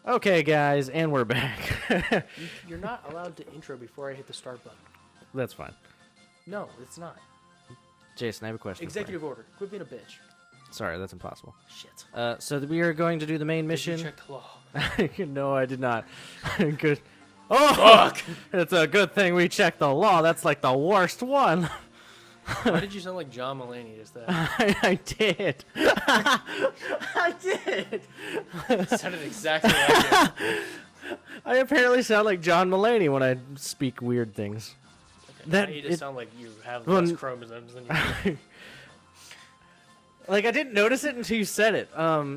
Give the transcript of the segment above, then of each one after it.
Okay, guys, and we're back. You're not allowed to intro before I hit the start button. That's fine. No, it's not. Jason, I have a question. Executive order. Quit being a bitch. Sorry, that's impossible. Shit. So we are going to do the main mission. Did you check the law? No, I did not. Good. Oh, fuck! It's a good thing we checked the law. That's like the worst one. Why did you sound like John Mulaney just then? I did. I did. It sounded exactly like it. I apparently sound like John Mulaney when I speak weird things. Okay, That- now you it- just sound like you have Well, less chromosomes than you do. Like, I didn't notice it until you said it.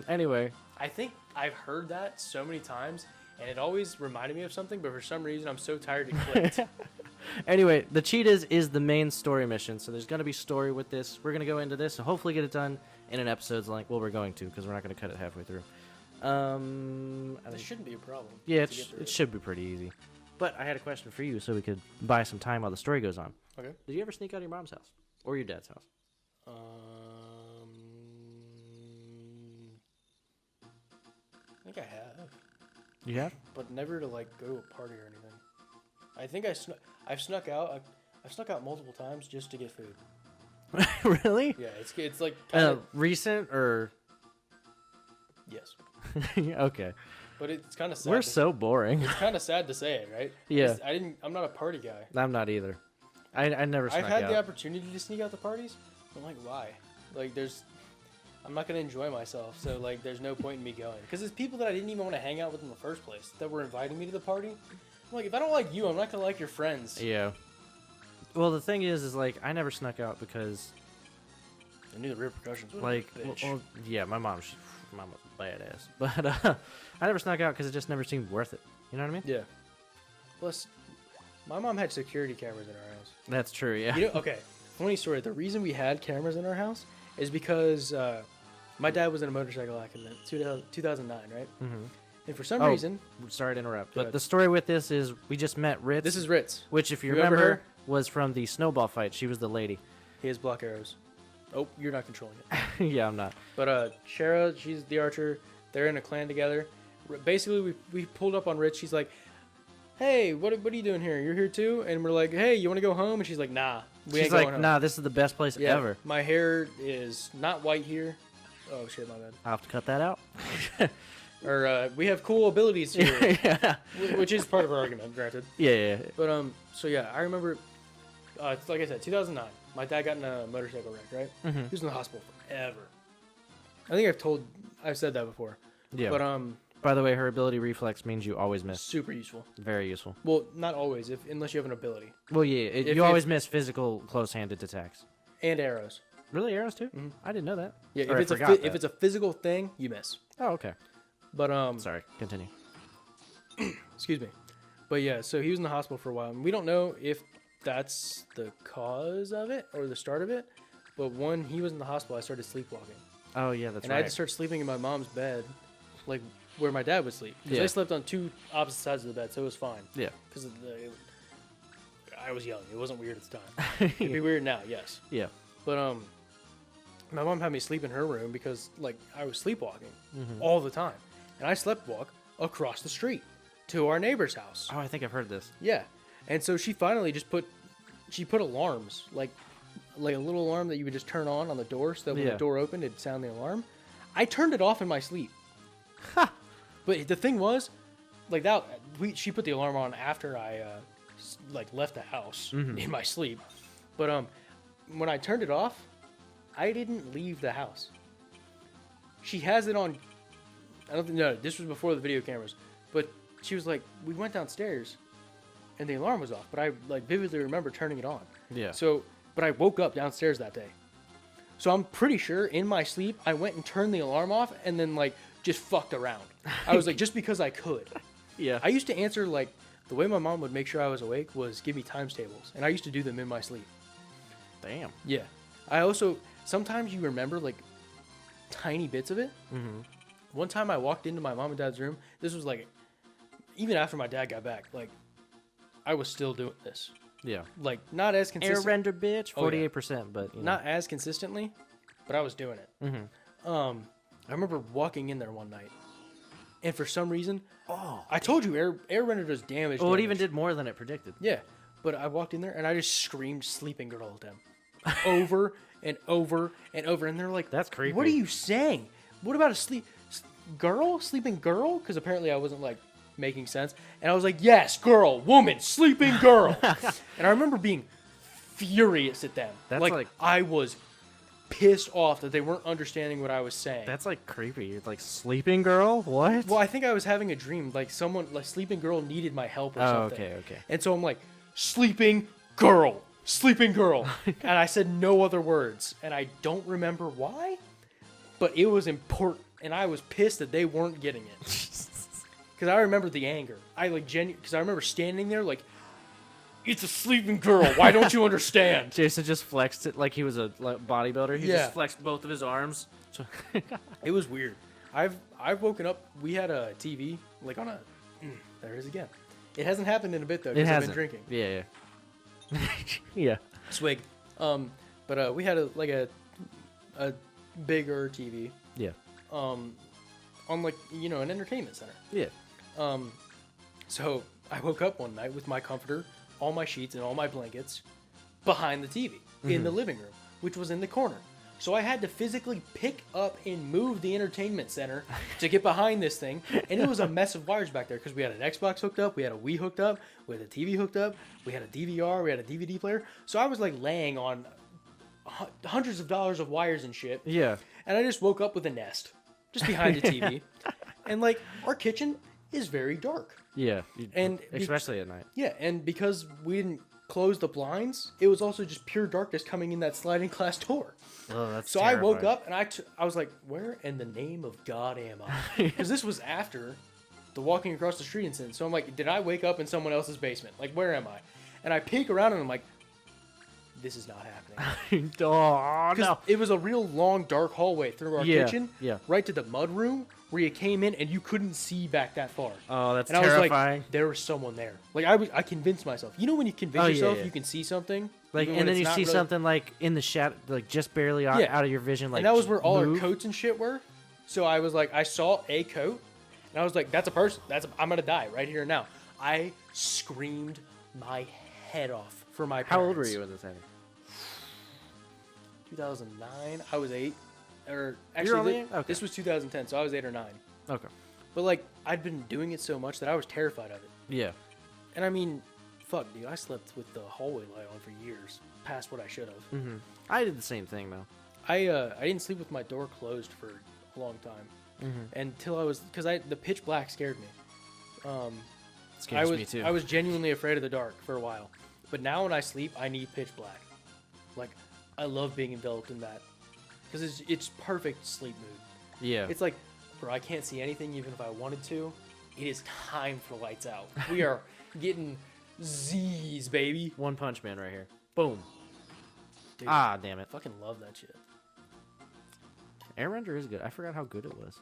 Anyway. I think I've heard that so many times, and it always reminded me of something, but for some reason I'm so tired to quit. Anyway, the Cheetahs is the main story mission, so there's going to be story with this. We're going to go into this and hopefully get it done in an episode's length. Well, we're going to, because we're not going to cut it halfway through. This shouldn't be a problem. Yeah, to get through it should be pretty easy. But I had a question for you, so we could buy some time while the story goes on. Okay. Did you ever sneak out of your mom's house? Or your dad's house? I think I have, You have? but never to like go to a party or anything. I think I've snuck out. I've snuck out multiple times just to get food. Really? Yeah, it's like kind of Recent or... yes, Okay. but it's kind of sad. We're so boring. It's kind of sad to say it, right? Yeah. I'm not a party guy. I'm not either. I never snuck I've had out. the opportunity to sneak out to parties. I'm like, why? Like, I'm not gonna enjoy myself, so like, there's no point in me going. Because it's people that I didn't even want to hang out with in the first place that were inviting me to the party. I'm like, if I don't like you, I'm not gonna like your friends. Yeah. Well, the thing is like, I never snuck out because, I knew the repercussions. Would like, well, yeah, my mom was a badass. But I never snuck out because it just never seemed worth it. You know what I mean? yeah. Plus, my mom had security cameras in our house. That's true, yeah. You know, okay. Funny story. The reason we had cameras in our house is because my dad was in a motorcycle accident, 2009, right? Mm-hmm. And for some reason, Sorry to interrupt, Go but ahead. the story with this is we just met Ritz. this is Ritz. which, if you Remember remember, her? was from the snowball fight. She was the lady. He has block arrows. Oh, you're not controlling it. Yeah, I'm not. But Shara, she's the archer. They're in a clan together. Basically, we pulled up on Rich. She's like, "Hey, what are you doing here? You're here too?" And we're like, "Hey, you want to go home?" And she's like, "Nah, we ain't She's going like, home." nah, this is the best place Yeah, ever. my hair is not white here. Oh shit, my bad. I'll have to cut that out. Or we have cool abilities here, Yeah. which is part of our argument, granted. Yeah. But so yeah, I remember. Like I said, 2009. My dad got in a motorcycle wreck, right? Mm-hmm. He was in the hospital forever. I think I've said that before. Yeah. But By the way, her ability reflex means you always miss. super useful. Very useful. Well, not always, unless you have an ability. Well, yeah, If- you always miss physical close-handed attacks. And arrows. Really, arrows too? Mhm. I didn't know that. Yeah, Or I if forgot that. it's a physical thing, you miss. Oh, okay. But Sorry, continue. excuse me. But yeah, so he was in the hospital for a while, and we don't know if that's the cause of it or the start of it. But when he was in the hospital, I started sleepwalking, Oh, yeah, that's and I right. had to start sleeping in my mom's bed, like where my dad would sleep. Because Yeah. I slept on two opposite sides of the bed, so it was fine. Yeah. Because I was young; it wasn't weird at the time. It'd be weird now, yes. Yeah. But my mom had me sleep in her room because like I was sleepwalking Mhm. all the time, and I slept walk across the street to our neighbor's house. Oh, I think I've heard this. Yeah, and so she finally just put alarms like a little alarm that you would just turn on the door, so that when Yeah. the door opened, it'd sound the alarm. I turned it off in my sleep. But the thing was, like that, she put the alarm on after I like left the house Mhm. in my sleep. But when I turned it off, I didn't leave the house. She has it on. I don't think, no, this was before the video cameras. But she was like, we went downstairs, and the alarm was off. But I like vividly remember turning it on. Yeah. So, but I woke up downstairs that day. So I'm pretty sure in my sleep I went and turned the alarm off, and then like just fucked around. I was like, just because I could. Yeah. I used to answer like the way my mom would make sure I was awake was give me times tables, and I used to do them in my sleep. Damn. Yeah. I also sometimes you remember like tiny bits of it. Mm-hmm. One time I walked into my mom and dad's room. This was like even after my dad got back. Like I was still doing this. Yeah. Like not as Air consistent. render, bitch. Oh, yeah. 48%, but you know. Not as consistently, but I was doing it. Mhm. I remember walking in there one night, And for some reason, I told you air render does damage. Well, it even did more than it predicted. Yeah, but I walked in there and I just screamed "sleeping girl" at them, over and over and over, and they're like, That's creepy. What are you saying? What about a sleeping girl? Because apparently I wasn't like making sense, and I was like, yes, girl, woman, sleeping girl. And I remember being furious at them. That's like I was pissed off that they weren't understanding what I was saying. That's like creepy. You're like, sleeping girl? What? Well, I think I was having a dream. Like someone, like sleeping girl needed my help or something. Okay. And so I'm like, sleeping girl. And I said no other words. And I don't remember why, but it was important. And I was pissed that they weren't getting it. Because I remember the anger. Because I remember standing there like, it's a sleeping girl. Why don't you understand? Jason just flexed it like he was a bodybuilder. He Yeah. just flexed both of his arms. It was weird. I've woken up. We had a TV like on a. There it is again. It hasn't happened in a bit though It because I've hasn't. been drinking. Yeah. Yeah. Swig. But we had a bigger TV. Yeah. On like an entertainment center. Yeah. So I woke up one night with my comforter, all my sheets, and all my blankets behind the TV in the living room, which was in the corner. So I had to physically pick up and move the entertainment center to get behind this thing. And it was a mess of wires back there because we had an Xbox hooked up, we had a Wii hooked up, we had a TV hooked up, we had a DVR, we had a DVD player. So I was like laying on hundreds of dollars of wires and shit. Yeah. And I just woke up with a nest just behind the TV. And like our kitchen is very dark. Yeah. And especially at night. Yeah, and because we didn't close the blinds, it was also just pure darkness coming in that sliding glass door. Oh, that's So terrifying. I woke up and I was like, where in the name of God am I? Because this was after the walking across the street incident. So I'm like, did I wake up in someone else's basement? Like, where am I? And I peek around and I'm like, this is not happening. Oh, no. It was a real long, dark hallway through our kitchen, yeah. right to the mud room, where you came in and you couldn't see back that far. Oh, that's And I was terrifying. like, there was someone there. Like I convinced myself. You know when you convince yourself you can see something, Like, even and when then it's you not see really- something like in the shadow, like just barely out, Yeah. out of your vision. Like, and that was where all move. our coats and shit were. So I was like, I saw a coat, and I was like, that's a person. I'm gonna die right here and now. I screamed my head off for my parents. How old were you when this happened? 2009. I was 8. Or You're actually, only 8? Okay. this was 2010, so I was 8 or 9. Okay. But like, I'd been doing it so much that I was terrified of it. Yeah. And I mean, fuck, dude, I slept with the hallway light on for years, past what I should have. Mm-hmm. I did the same thing though. I didn't sleep with my door closed for a long time, until I was because the pitch black scared me. Scares me too. I was genuinely afraid of the dark for a while, but now when I sleep, I need pitch black. Like, I love being enveloped in that because it's perfect sleep mood. Yeah. It's like, bro, I can't see anything even if I wanted to. It is time for lights out. We are getting Z's, baby. One Punch Man right here. Boom. Dude, Ah, damn it. fucking love that shit. Air render is good. I forgot how good it was.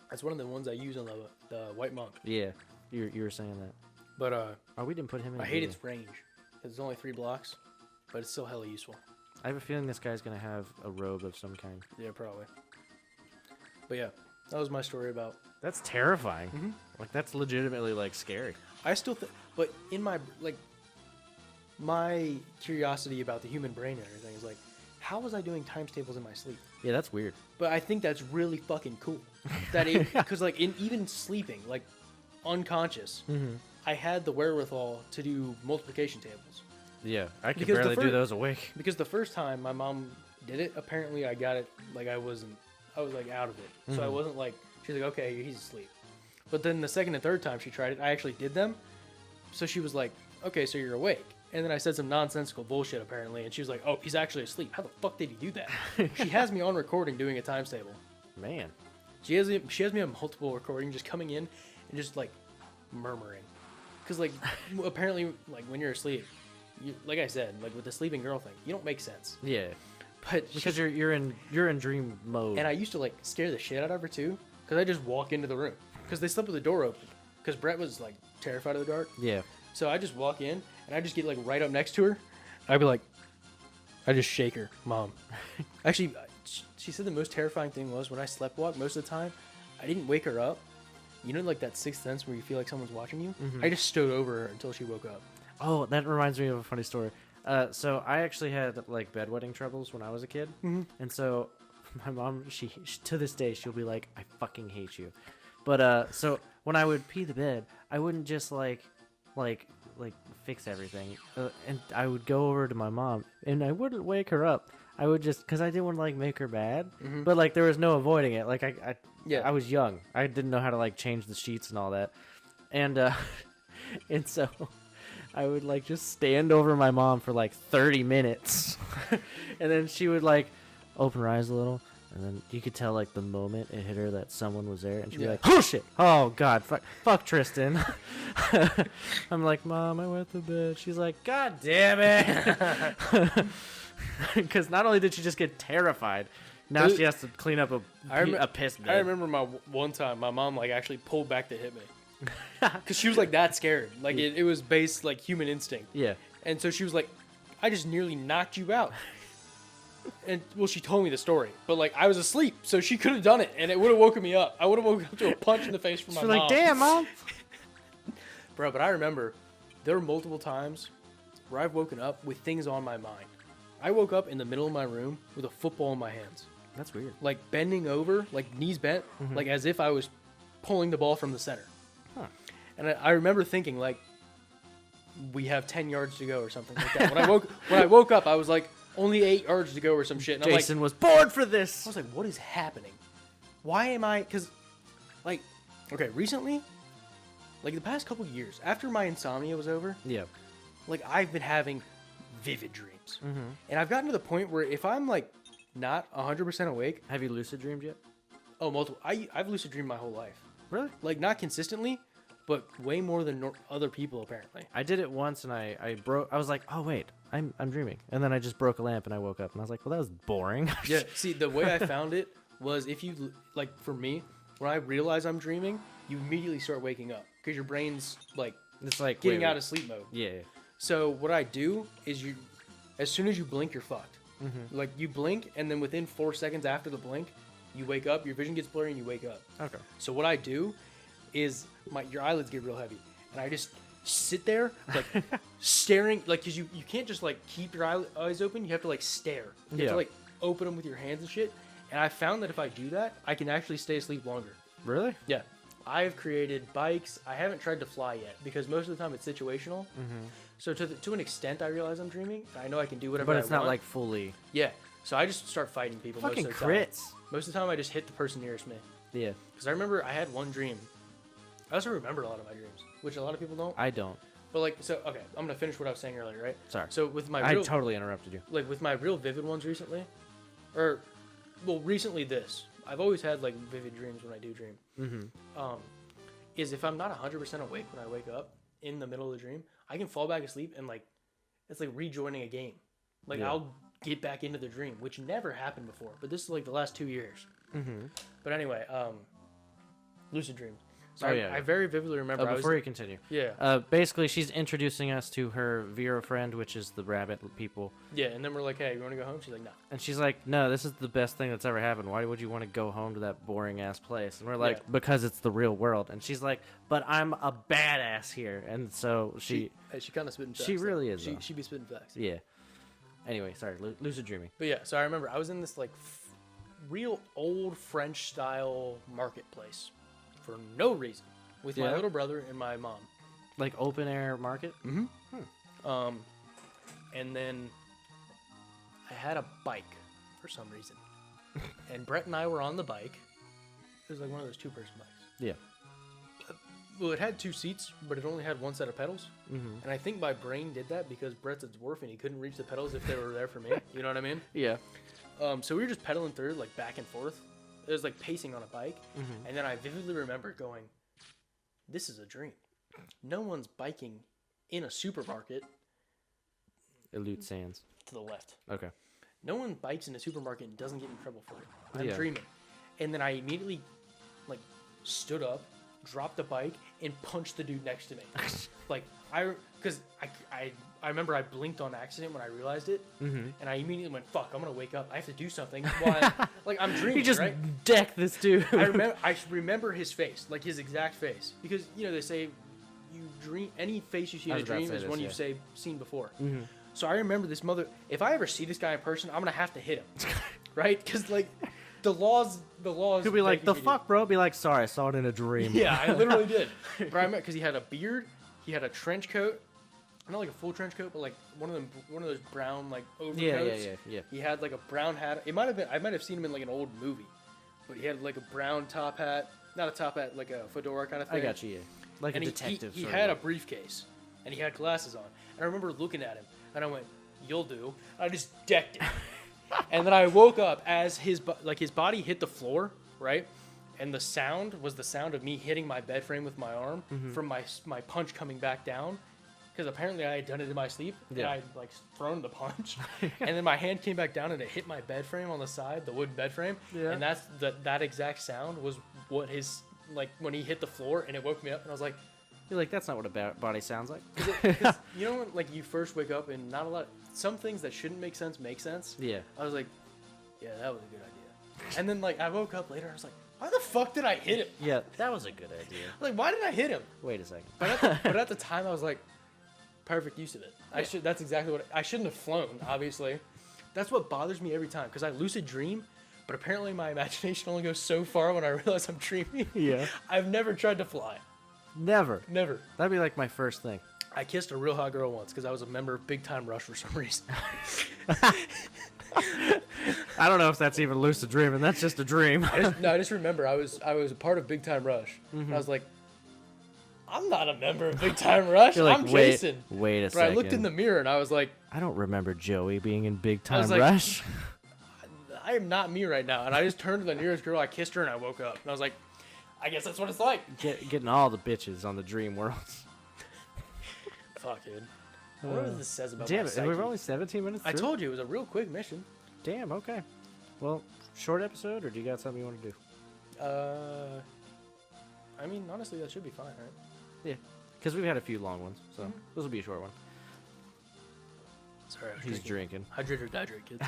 That's one of the ones I use on the White Monk. Yeah. You were saying that. But Oh, we didn't put him in. I the hate video. its range. It's only 3 blocks, but it's still hella useful. I have a feeling this guy's gonna have a robe of some kind. Yeah, probably. But yeah, that was my story about. That's terrifying. Like, that's legitimately like scary. I still think, but in my my curiosity about the human brain and everything is like, how was I doing times tables in my sleep? Yeah, that's weird. But I think that's really fucking cool. That because like even sleeping, like unconscious, I had the wherewithal to do multiplication tables. Yeah, I could Because the barely do fir- those awake. Because the first time my mom did it, apparently I got it like I was like out of it. So I wasn't like, she's like, okay, he's asleep. But then the second and third time she tried it, I actually did them. So she was like, okay, so you're awake. And then I said some nonsensical bullshit apparently, and she was like, oh, he's actually asleep. How the fuck did he do that? She has me on recording doing a times table. Man. She has me on multiple recording, just coming in and just like murmuring. Because like apparently like when you're asleep, like I said, like with the sleeping girl thing, you don't make sense. Yeah. But Because you're in dream mode. and I used to like scare the shit out of her too, because I just walk into the room because they slept with the door open. Because Brett was like terrified of the dark, Yeah. so I just walk in and I just get like right up next to her. I'd be like, I just shake her, Mom. Actually, she said the most terrifying thing was when I slept walk most of the time, I didn't wake her up. You know, like that sixth sense where you feel like someone's watching you? Mhm. I just stood over her until she woke up. Oh, that reminds me of a funny story. So I actually had like bedwetting troubles when I was a kid, and so my mom, she to this day, she'll be like, "I fucking hate you," but so when I would pee the bed, I wouldn't just like fix everything, and I would go over to my mom, and I wouldn't wake her up. I would just, because I didn't want to like make her bad, but like there was no avoiding it. Like I was young, I didn't know how to like change the sheets and all that, and and so I would like just stand over my mom for like 30 minutes, and then she would like open her eyes a little, and then you could tell like the moment it hit her that someone was there, and she'd be like, "Oh shit! Oh god! Fuck Tristen!" I'm like, "Mom, I went to bed." She's like, "God damn it!" Because not only did she just get terrified, now she has to clean up a piss bed. I remember one time my mom like actually pulled back to hit me. Because she was like that scared. Like it was based like human instinct. Yeah. And so she was like, I just nearly knocked you out. And well, she told me the story, but like I was asleep, so she could have done it, and it would have woken me up. I would have woken up to a punch in the face from my mom. Like, damn, Mom. Bro, but I remember there were multiple times where I've woken up with things on my mind. I woke up in the middle of my room with a football in my hands. That's weird. Like bending over, like knees bent, like as if I was pulling the ball from the center. Huh. And I remember thinking like, we have 10 yards to go or something like that. When I woke up, I was like, only 8 yards to go or some shit. And Jason was born for this. I was like, what is happening? Why am I? Because, like, okay, recently, like the past couple years, after my insomnia was over, Yeah. like I've been having vivid dreams. And I've gotten to the point where if I'm like not 100% awake. Have you lucid dreamed yet? Oh, multiple. I've lucid dreamed my whole life. Really? Like not consistently, but way more than other people apparently. I did it once and I broke. I was like, oh wait, I'm dreaming, and then I just broke a lamp and I woke up and I was like, well, that was boring. Yeah. See, the way I found it was if you like for me, when I realize I'm dreaming, you immediately start waking up because your brain's like It's like getting out of sleep mode. Yeah. So what I do is as soon as you blink, you're fucked. Like you blink, and then within 4 seconds after the blink, you wake up. Your vision gets blurry, and you wake up. Okay. So what I do is your eyelids get real heavy, and I just sit there like staring, like because you can't just like keep your eyes open. You have to like stare. You have to like open them with your hands and shit. And I found that if I do that, I can actually stay asleep longer. Really? Yeah. I've created bikes. I haven't tried to fly yet because most of the time it's situational. So to an extent, I realize I'm dreaming. I know I can do whatever I want. But it's not like fully. Yeah. So I just start fighting people. Fucking most of the crits. Time. Most of the time, I just hit the person nearest me. Yeah. Because I remember I had one dream. I also remember a lot of my dreams, which a lot of people don't. I don't. But like, so okay, I'm gonna finish what I was saying earlier, right? Sorry. So with my I totally interrupted you. Like with my real vivid ones recently, recently this. I've always had like vivid dreams when I do dream. Is if I'm not 100% awake when I wake up in the middle of the dream, I can fall back asleep and like it's like rejoining a game. Like I'll get back into the dream, which never happened before. But this is like the last 2 years. But anyway, lucid dreams. So I very vividly remember. Before you continue. Yeah. Basically, she's introducing us to her Vera friend, which is the rabbit people. Yeah, and then we're like, hey, you want to go home? She's like, no. And she's like, no, this is the best thing that's ever happened. Why would you want to go home to that boring ass place? And we're like, because it's the real world. And she's like, but I'm a badass here. And so she kind of spitting facts. She really is. She be spitting facts. Yeah. Anyway, sorry, lucid dreaming. But yeah, so I remember I was in this like real old French style marketplace for no reason with my little brother and my mom. Like open air market? And then I had a bike for some reason. And Brett and I were on the bike. It was like one of those 2-person bikes. Yeah. Well, it had 2 seats, but it only had 1 set of pedals. And I think my brain did that because Brett's a dwarf and he couldn't reach the pedals if they were there for me. You know what I mean? Yeah. So we were just pedaling through, like back and forth. It was like pacing on a bike. And then I vividly remember going, this is a dream. No one's biking in a supermarket. Elute Sands. To the left. Okay. No one bikes in a supermarket and doesn't get in trouble for it. I'm Yeah. dreaming. And then I immediately like stood up dropped the bike, and punched the dude next to me. Like, because I remember I blinked on accident when I realized it, and I immediately went, "Fuck! I'm gonna wake up. I have to do something." While like I'm dreaming, He just right? decked this dude. I remember his face, like his exact face, because they say you dream any face you see in a dream is one you've seen before. So I remember this mother. If I ever see this guy in person, I'm gonna have to hit him, right? Because like the laws. He'll be like, "The fuck, bro?" Be like, "Sorry, I saw it in a dream." Yeah, I literally did. But I remember because he had a beard, he had a trench coat. Not like a full trench coat, but like one of those brown like overcoats. Yeah. He had like a brown hat. It might have been. I might have seen him in like an old movie, but he had like a brown top hat, not a top hat, like a fedora kind of thing. I got you. Yeah. Like and a detective. He had a briefcase, and he had glasses on. And I remember looking at him, and I went, "You'll do." I just decked it, and then I woke up as his body hit the floor, right? And the sound was the sound of me hitting my bed frame with my arm from my punch coming back down. Because apparently I had done it in my sleep, and I had like thrown the punch, and then my hand came back down and it hit my bed frame on the side, the wooden bed frame, and that's that exact sound was what his like when he hit the floor, and it woke me up, and I was like, "You're like that's not what a body sounds like." Cause when like you first wake up and not a lot, some things that shouldn't make sense make sense. Yeah. I was like, yeah, that was a good idea. And then like I woke up later, I was like, why the fuck did I hit him? Yeah, that was a good idea. Like, why did I hit him? Wait a second. But at the time, I was like. Perfect use of it. That's exactly what I shouldn't have flown. Obviously, that's what bothers me every time because I lucid dream, but apparently my imagination only goes so far when I realize I'm dreaming. Yeah. I've never tried to fly. Never. That'd be like my first thing. I kissed a real hot girl once because I was a member of Big Time Rush for some reason. I don't know if that's even lucid dreaming. That's just a dream. I just remember I was a part of Big Time Rush. And I was like. I'm not a member of Big Time Rush. Like, I'm Jason. Wait a but second. I looked in the mirror and I was like, I don't remember Joey being in Big Time like, Rush. I am not me right now. And I just turned to the nearest girl. I kissed her and I woke up. And I was like, I guess that's what it's like. Getting all the bitches on the dream worlds. Fuck, dude. I wonder what this says about damn my it, psyche. we're only 17 minutes through? I told you it was a real quick mission. Damn, okay. Well, short episode, or do you got something you want to do? I mean, honestly, that should be fine, right? Yeah. Because we've had a few long ones, so this will be a short one. Sorry, he's drinking. Hydrate or dehydrate, kids.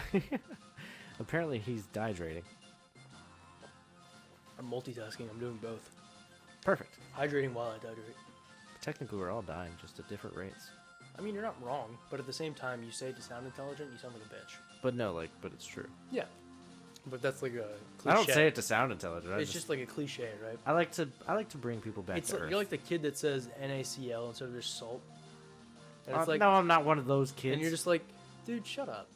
Apparently, he's dehydrating. I'm multitasking. I'm doing both. Perfect. Hydrating while I dehydrate. Technically, we're all dying, just at different rates. I mean, you're not wrong, but at the same time, you say to sound intelligent, you sound like a bitch. But no, but it's true. Yeah. But that's like a cliche. I don't say it to sound intelligent. It's just like a cliche, right? I like to bring people back to earth. You're like the kid that says NaCl instead of just salt. And it's no, I'm not one of those kids. And you're just like, dude, shut up.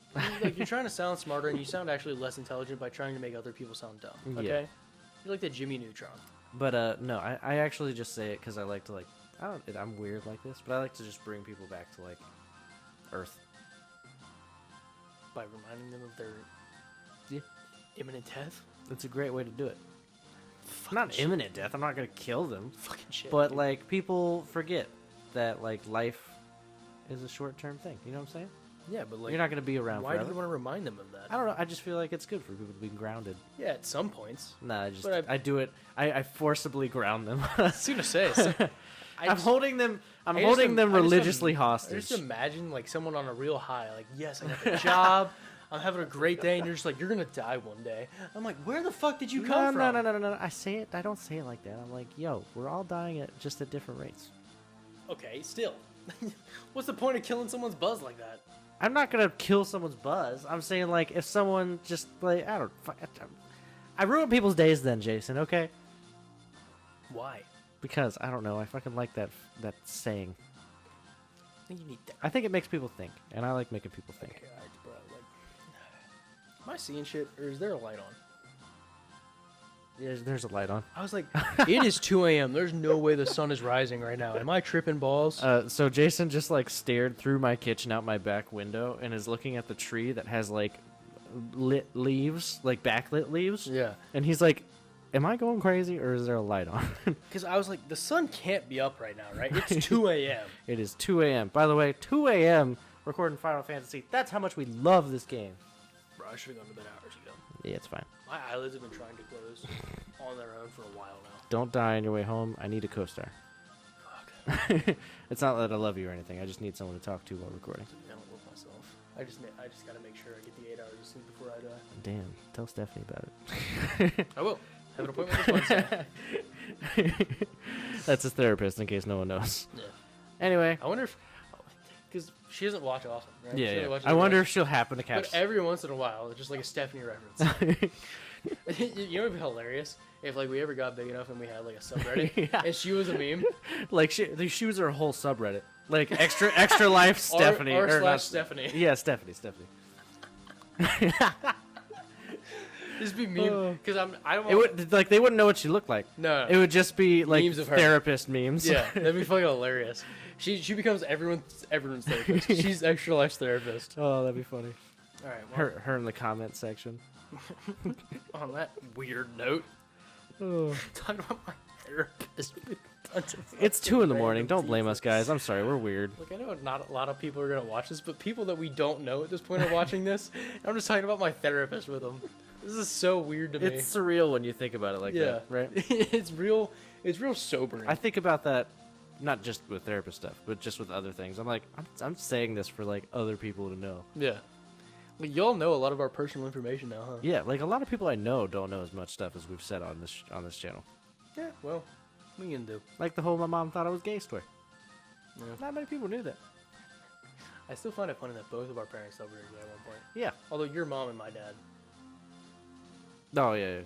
You're trying to sound smarter, and you sound actually less intelligent by trying to make other people sound dumb. Okay? Yeah. You're like the Jimmy Neutron. But no, I actually just say it because I like to I'm weird like this, but I like to just bring people back to Earth. By reminding them of their imminent death? It's a great way to do it. Not shit. Imminent death. I'm not going to kill them. Fucking shit. But, people forget that, life is a short-term thing. You know what I'm saying? Yeah, but, you're not going to be around why forever. do you want to remind them of that? I don't know. I just feel like it's good for people to be grounded. Yeah, at some points. Nah, I do it. I forcibly ground them. I was going to say. I'm holding them religiously hostage. I just imagine, someone on a real high. Yes, I got a job. I'm having a great day, and you're just like, you're gonna die one day. I'm like, where the fuck did you come from? No. I don't say it like that. I'm like, yo, we're all dying at different rates. Okay, still. What's the point of killing someone's buzz like that? I'm not gonna kill someone's buzz. I'm saying if someone just I ruin people's days then, Jason. Okay. Why? Because I don't know. I fucking like that saying. I think you need that. I think it makes people think, and I like making people think. Okay, bro, am I seeing shit, or is there a light on? Yeah, there's a light on. I was like, it is 2 a.m. There's no way the sun is rising right now. Am I tripping balls? So Jason just stared through my kitchen out my back window and is looking at the tree that has lit leaves, backlit leaves. Yeah. And he's like, am I going crazy or is there a light on? Because I was like, the sun can't be up right now, right? It's 2 a.m. It is 2 a.m. By the way, 2 a.m. recording Final Fantasy. That's how much we love this game. Bro, I should have gone to bed hours ago. Yeah, it's fine. My eyelids have been trying to close on their own for a while now. Don't die on your way home. I need a co-star. Fuck. It's not that I love you or anything. I just need someone to talk to while recording. I don't love myself. I just gotta make sure I get the 8 hours of sleep before I die. Damn. Tell Stephanie about it. I will. Have an appointment with Wednesday. That's his therapist, in case no one knows. Yeah. Anyway. I wonder if, because she doesn't watch often, right? Yeah, She only yeah. watches I every wonder night. if she'll happen to catch. But every once in a while, it's just like a Stephanie reference. You know what'd be hilarious? If like we ever got big enough and we had like a subreddit Yeah. and she was a meme. Like she was her whole subreddit. Like extra life Stephanie. R or slash not- Stephanie. Yeah, Stephanie. Just be meme because I don't. It would like they wouldn't know what she looked like. No. It would just be like Memes of her. therapist memes. Yeah, that'd be fucking hilarious. She becomes everyone's therapist. She's extra life therapist. Oh, that'd be funny. All right. Well, Her in the comment section. on that weird note, Oh. talking about my therapist. It's 2 in the morning. Don't blame us, guys. I'm sorry. We're weird. Look, I know not a lot of people are gonna watch this, but people that we don't know at this point are watching this. I'm just talking about my therapist with them. This is so weird to me. It's surreal when you think about it like that, right? It's real sobering. I think about that not just with therapist stuff, but just with other things. I'm like, I'm saying this for like other people to know. Yeah. Well, y'all know a lot of our personal information now, huh? Yeah, like a lot of people I know don't know as much stuff as we've said on this channel. Yeah. Well, what are you gonna do? Like the whole my mom thought I was gay story. Yeah. Not many people knew that. I still find it funny that both of our parents thought we were gay at one point. Yeah. Although your mom and my dad. Oh yeah.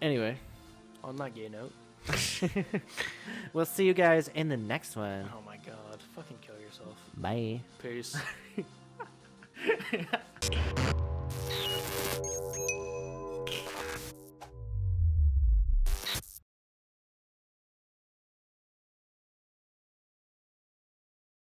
Anyway, On that gay note. we'll see you guys in the next one. Oh my god. Fucking kill yourself. Bye. Peace.